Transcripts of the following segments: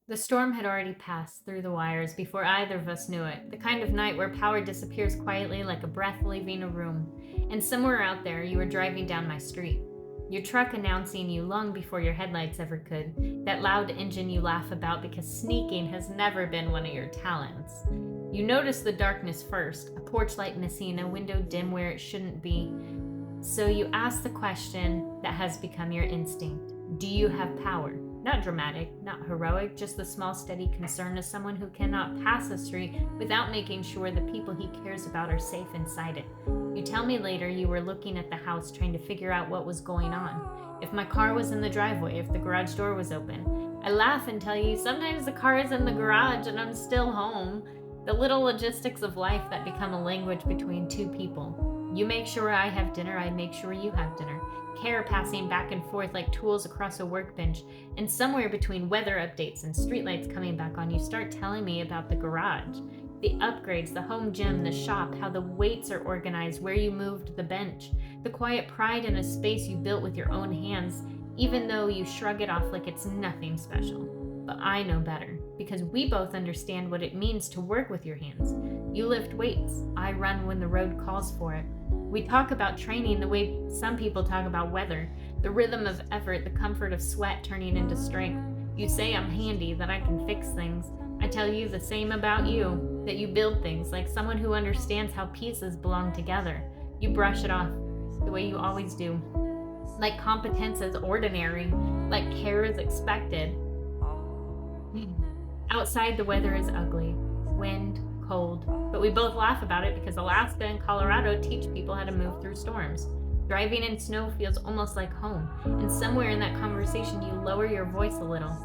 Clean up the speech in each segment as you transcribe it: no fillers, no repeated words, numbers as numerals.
The storm had already passed through the wires before either of us knew it, the kind of night where power disappears quietly like a breath leaving a room. And somewhere out there, you were driving down my street. Your truck announcing you long before your headlights ever could, that loud engine you laugh about because sneaking has never been one of your talents. You notice the darkness first, a porch light missing, a window dim where it shouldn't be. So you ask the question that has become your instinct. Do you have power? Not dramatic, not heroic, just the small, steady concern of someone who cannot pass a street without making sure the people he cares about are safe inside it. You tell me later you were looking at the house trying to figure out what was going on. If my car was in the driveway, if the garage door was open. I laugh and tell you sometimes the car is in the garage and I'm still home. The little logistics of life that become a language between two people. You make sure I have dinner, I make sure you have dinner. Care passing back and forth like tools across a workbench. And somewhere between weather updates and streetlights coming back on, you start telling me about the garage. The upgrades, the home gym, the shop, how the weights are organized, where you moved the bench. The quiet pride in a space you built with your own hands, even though you shrug it off like it's nothing special. But I know better, because we both understand what it means to work with your hands. You lift weights, I run when the road calls for it. We talk about training the way some people talk about weather, the rhythm of effort, the comfort of sweat turning into strength. You say I'm handy, that I can fix things. I tell you the same about you, that you build things like someone who understands how pieces belong together. You brush it off, the way you always do. Like competence is ordinary, like care is expected. Outside, the weather is ugly. Wind, cold, but we both laugh about it because Alaska and Colorado teach people how to move through storms. Driving in snow feels almost like home, and somewhere in that conversation you lower your voice a little.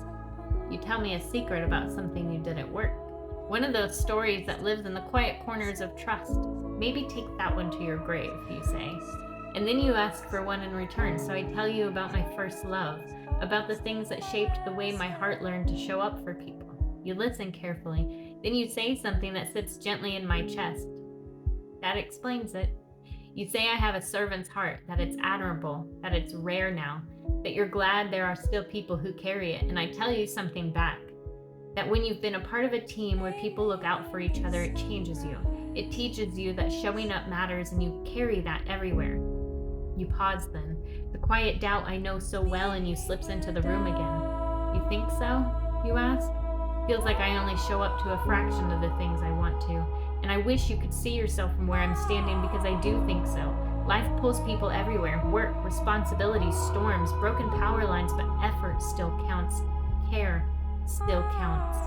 You tell me a secret about something you did at work. One of those stories that lives in the quiet corners of trust. Maybe take that one to your grave, you say. And then you ask for one in return, so I tell you about my first love, about the things that shaped the way my heart learned to show up for people. You listen carefully. Then you say something that sits gently in my chest. That explains it. You say I have a servant's heart, that it's admirable, that it's rare now, that you're glad there are still people who carry it, and I tell you something back. That when you've been a part of a team where people look out for each other, it changes you. It teaches you that showing up matters, and you carry that everywhere. You pause then. The quiet doubt I know so well in you slips into the room again. You think so? You ask. Feels like I only show up to a fraction of the things I want to, and I wish you could see yourself from where I'm standing because I do think so. Life pulls people everywhere, work, responsibilities, storms, broken power lines, but effort still counts. Care still counts.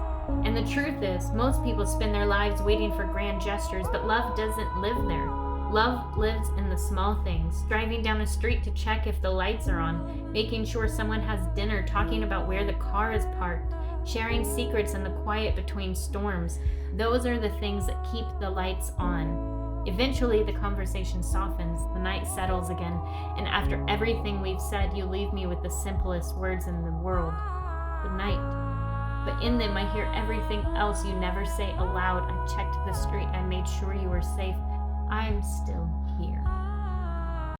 And the truth is, most people spend their lives waiting for grand gestures, but love doesn't live there. Love lives in the small things, driving down a street to check if the lights are on, making sure someone has dinner, talking about where the car is parked, sharing secrets in the quiet between storms. Those are the things that keep the lights on. Eventually, the conversation softens, the night settles again, and after everything we've said, you leave me with the simplest words in the world. Good night. But in them, I hear everything else you never say aloud. I checked the street, I made sure you were safe. I'm still